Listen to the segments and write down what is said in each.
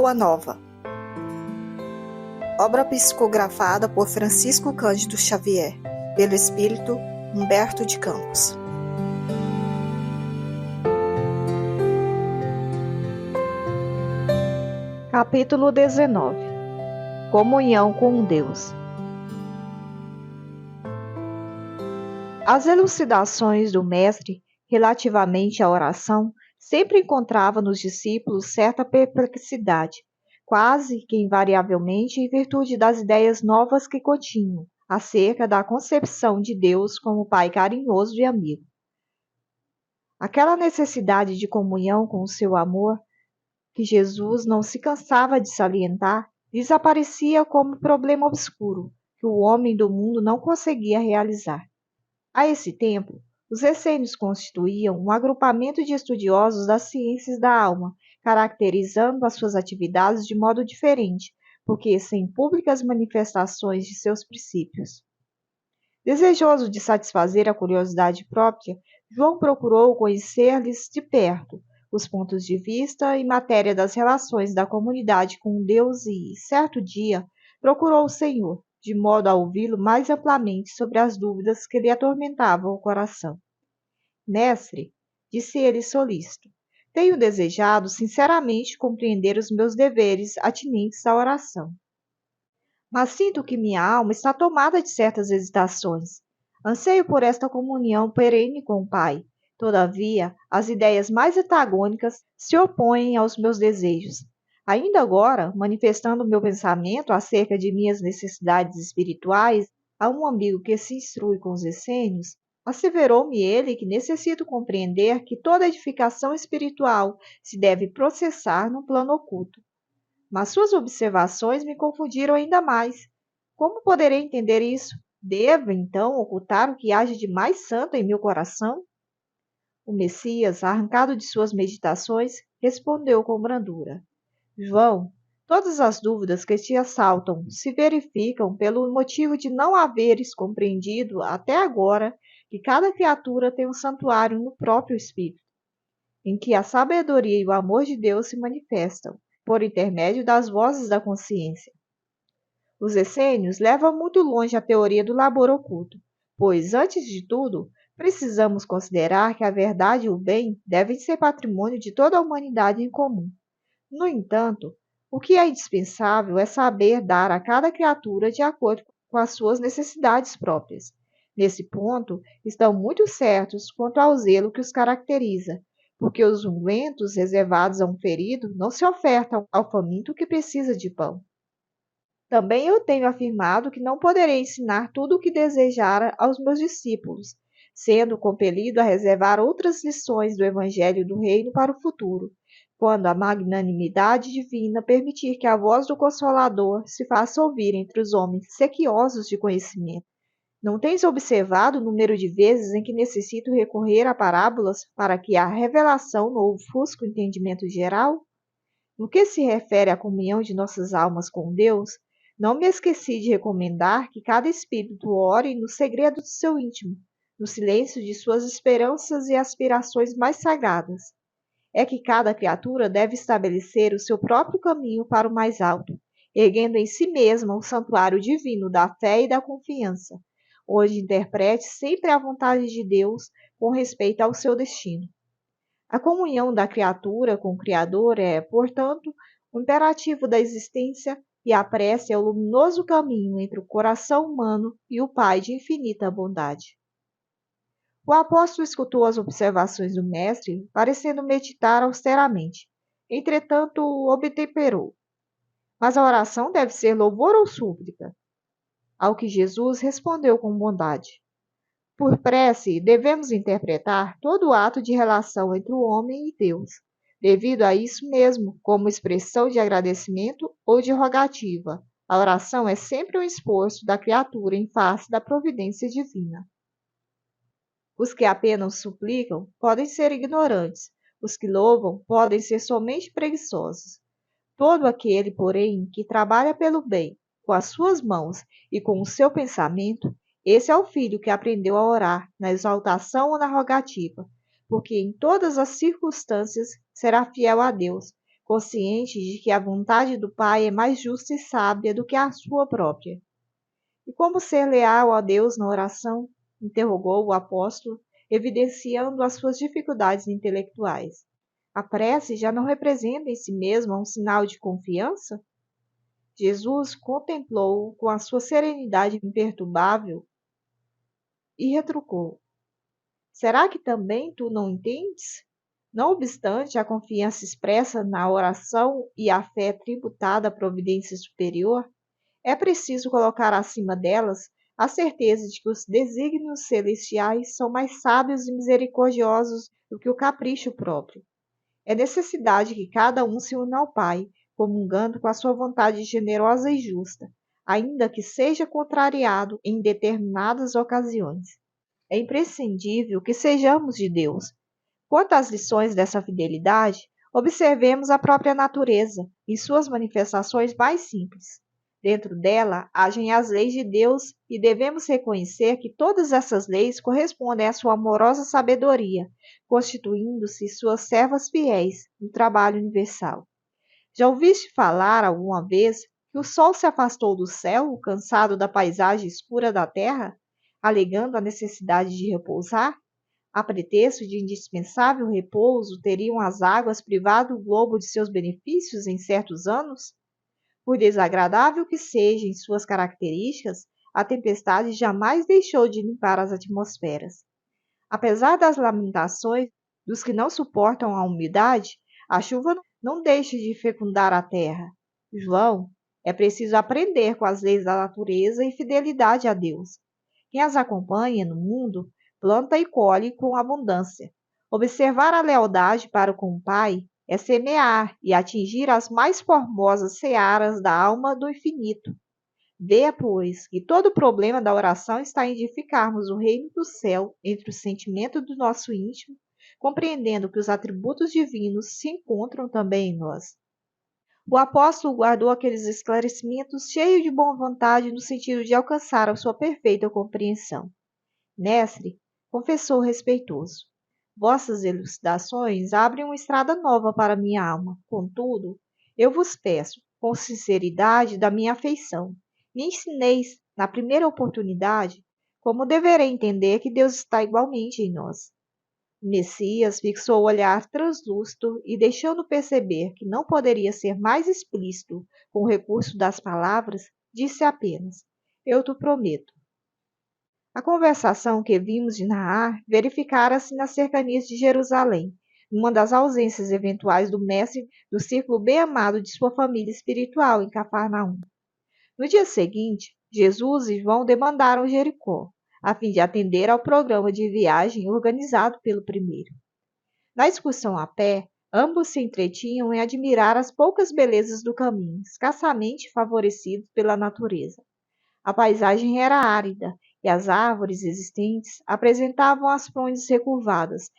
Boa Nova. Obra psicografada por Francisco Cândido Xavier, pelo espírito Humberto de Campos. Capítulo 19. Comunhão com Deus. As elucidações do Mestre relativamente à oração sempre encontravam nos discípulos certa perplexidade, quase que invariavelmente em virtude das ideias novas que continham acerca da concepção de Deus como Pai carinhoso e amigo. Aquela necessidade de comunhão com o seu amor, que Jesus não se cansava de salientar, desaparecia como problema obscuro que o homem do mundo não conseguia realizar. A esse tempo, os essênios constituíam um agrupamento de estudiosos das ciências da alma, caracterizando as suas atividades de modo diferente, porque sem públicas manifestações de seus princípios. Desejoso de satisfazer a curiosidade própria, João procurou conhecer-lhes de perto os pontos de vista em matéria das relações da comunidade com Deus e, certo dia, procurou o Senhor, de modo a ouvi-lo mais amplamente sobre as dúvidas que lhe atormentavam o coração. Mestre, disse ele solícito, tenho desejado sinceramente compreender os meus deveres atinentes à oração. Mas sinto que minha alma está tomada de certas hesitações. Anseio por esta comunhão perene com o Pai. Todavia, as ideias mais antagônicas se opõem aos meus desejos. Ainda agora, manifestando meu pensamento acerca de minhas necessidades espirituais a um amigo que se instrui com os essênios, asseverou-me ele que necessito compreender que toda edificação espiritual se deve processar no plano oculto. Mas suas observações me confundiram ainda mais. Como poderei entender isso? Devo, então, ocultar o que haja de mais santo em meu coração? O Messias, arrancado de suas meditações, respondeu com brandura. João, todas as dúvidas que te assaltam se verificam pelo motivo de não haveres compreendido até agora que cada criatura tem um santuário no próprio espírito, em que a sabedoria e o amor de Deus se manifestam, por intermédio das vozes da consciência. Os essênios levam muito longe a teoria do labor oculto, pois, antes de tudo, precisamos considerar que a verdade e o bem devem ser patrimônio de toda a humanidade em comum. No entanto, o que é indispensável é saber dar a cada criatura de acordo com as suas necessidades próprias. Nesse ponto, estão muito certos quanto ao zelo que os caracteriza, porque os ungüentos reservados a um ferido não se ofertam ao faminto que precisa de pão. Também eu tenho afirmado que não poderei ensinar tudo o que desejara aos meus discípulos, sendo compelido a reservar outras lições do Evangelho do Reino para o futuro, quando a magnanimidade divina permitir que a voz do Consolador se faça ouvir entre os homens sequiosos de conhecimento. Não tens observado o número de vezes em que necessito recorrer a parábolas para que a revelação não ofusque o entendimento geral? No que se refere à comunhão de nossas almas com Deus, não me esqueci de recomendar que cada espírito ore no segredo do seu íntimo, no silêncio de suas esperanças e aspirações mais sagradas. É que cada criatura deve estabelecer o seu próprio caminho para o mais alto, erguendo em si mesma o santuário divino da fé e da confiança, onde interprete sempre a vontade de Deus com respeito ao seu destino. A comunhão da criatura com o Criador é, portanto, o imperativo da existência e a prece é o luminoso caminho entre o coração humano e o Pai de infinita bondade. O apóstolo escutou as observações do mestre, parecendo meditar austeramente. Entretanto, obtemperou. Mas a oração deve ser louvor ou súplica? Ao que Jesus respondeu com bondade. Por prece, devemos interpretar todo o ato de relação entre o homem e Deus, devido a isso mesmo, como expressão de agradecimento ou de rogativa. A oração é sempre um esforço da criatura em face da providência divina. Os que apenas suplicam podem ser ignorantes, os que louvam podem ser somente preguiçosos. Todo aquele, porém, que trabalha pelo bem, com as suas mãos e com o seu pensamento, esse é o filho que aprendeu a orar, na exaltação ou na rogativa, porque em todas as circunstâncias será fiel a Deus, consciente de que a vontade do Pai é mais justa e sábia do que a sua própria. E como ser leal a Deus na oração? Interrogou o apóstolo, evidenciando as suas dificuldades intelectuais. A prece já não representa em si mesma um sinal de confiança? Jesus contemplou-o com a sua serenidade imperturbável e retrucou: Será que também tu não entendes? Não obstante a confiança expressa na oração e a fé tributada à providência superior, é preciso colocar acima delas a certeza de que os desígnios celestiais são mais sábios e misericordiosos do que o capricho próprio. É necessidade que cada um se una ao Pai, comungando com a sua vontade generosa e justa, ainda que seja contrariado em determinadas ocasiões. É imprescindível que sejamos de Deus. Quanto às lições dessa fidelidade, observemos a própria natureza, em suas manifestações mais simples. Dentro dela agem as leis de Deus e devemos reconhecer que todas essas leis correspondem à sua amorosa sabedoria, constituindo-se suas servas fiéis no trabalho universal. Já ouviste falar alguma vez que o sol se afastou do céu, cansado da paisagem escura da terra, alegando a necessidade de repousar? A pretexto de indispensável repouso, teriam as águas privado o globo de seus benefícios em certos anos? Por desagradável que seja em suas características, a tempestade jamais deixou de limpar as atmosferas. Apesar das lamentações dos que não suportam a umidade, a chuva não deixa de fecundar a terra. João, é preciso aprender com as leis da natureza e fidelidade a Deus. Quem as acompanha no mundo, planta e colhe com abundância. Observar a lealdade para com o Pai é semear e atingir as mais formosas searas da alma do infinito. Veja, pois, que todo o problema da oração está em edificarmos o reino do céu entre o sentimento do nosso íntimo, compreendendo que os atributos divinos se encontram também em nós. O apóstolo guardou aqueles esclarecimentos cheios de boa vontade no sentido de alcançar a sua perfeita compreensão. Mestre, confessou respeitoso, vossas elucidações abrem uma estrada nova para minha alma. Contudo, eu vos peço, com sinceridade da minha afeição, me ensineis, na primeira oportunidade, como deverei entender que Deus está igualmente em nós. O Messias fixou o olhar translúcido e, deixando perceber que não poderia ser mais explícito com o recurso das palavras, disse apenas: Eu te prometo. A conversação que vimos de narrar verificara-se nas cercanias de Jerusalém, numa das ausências eventuais do mestre do círculo bem amado de sua família espiritual em Cafarnaum. No dia seguinte, Jesus e João demandaram Jericó, a fim de atender ao programa de viagem organizado pelo primeiro. Na excursão a pé, ambos se entretinham em admirar as poucas belezas do caminho, escassamente favorecidos pela natureza. A paisagem era árida e as árvores existentes apresentavam as frondes recurvadas,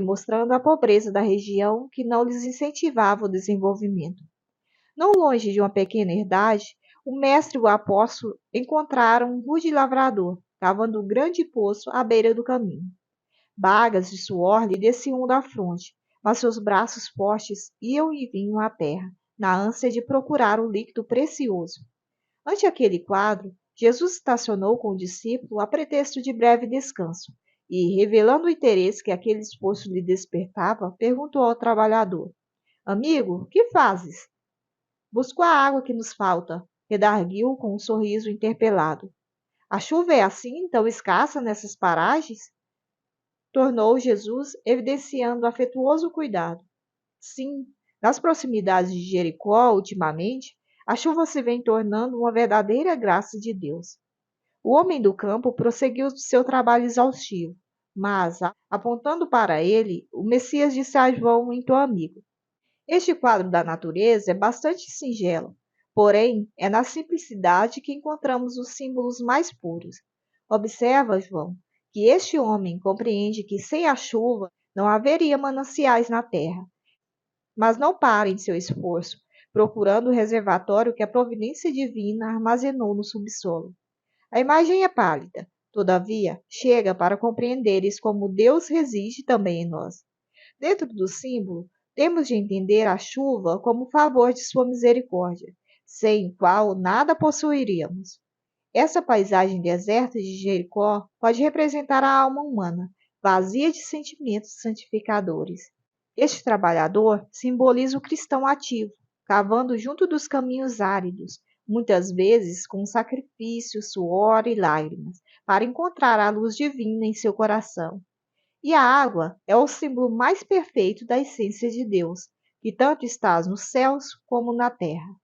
mostrando a pobreza da região que não lhes incentivava o desenvolvimento. Não longe de uma pequena herdade, o mestre e o apóstolo encontraram um rude lavrador, cavando um grande poço à beira do caminho. Bagas de suor lhe desciam da fronte, mas seus braços fortes iam e vinham à terra, na ânsia de procurar o líquido precioso. Ante aquele quadro, Jesus estacionou com o discípulo a pretexto de breve descanso e, revelando o interesse que aquele esforço lhe despertava, perguntou ao trabalhador: Amigo, que fazes? Busco a água que nos falta, redarguiu com um sorriso interpelado. A chuva é assim tão escassa nessas paragens? Tornou Jesus, evidenciando afetuoso cuidado. Sim, nas proximidades de Jericó, ultimamente, a chuva se vem tornando uma verdadeira graça de Deus. O homem do campo prosseguiu seu trabalho exaustivo, mas, apontando para ele, o Messias disse a João em tom amigo: Este quadro da natureza é bastante singelo, porém é na simplicidade que encontramos os símbolos mais puros. Observa, João, que este homem compreende que sem a chuva não haveria mananciais na terra, mas não para em seu esforço, procurando o reservatório que a providência divina armazenou no subsolo. A imagem é pálida, todavia, chega para compreenderes como Deus reside também em nós. Dentro do símbolo, Temos de entender a chuva como favor de sua misericórdia, sem o qual nada possuiríamos. Essa paisagem deserta de Jericó pode representar a alma humana, vazia de sentimentos santificadores. Este trabalhador simboliza o cristão ativo, cavando junto dos caminhos áridos, muitas vezes com sacrifício, suor e lágrimas, para encontrar a luz divina em seu coração. E a água é o símbolo mais perfeito da essência de Deus, que tanto está nos céus como na terra.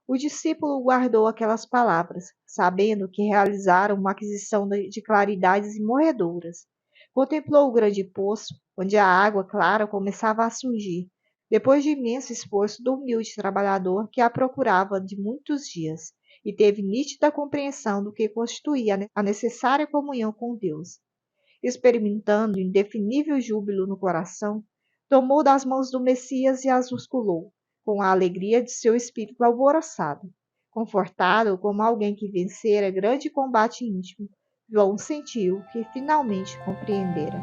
O discípulo guardou aquelas palavras, sabendo que realizaram uma aquisição de claridades imorredoras. Contemplou o grande poço, onde a água clara começava a surgir, depois de imenso esforço do humilde trabalhador que a procurava de muitos dias, e teve nítida compreensão do que constituía a necessária comunhão com Deus. Experimentando indefinível júbilo no coração, tomou das mãos do Messias e as musculou, com a alegria de seu espírito alvoroçado. Confortado como alguém que vencera grande combate íntimo, João sentiu que finalmente compreendera.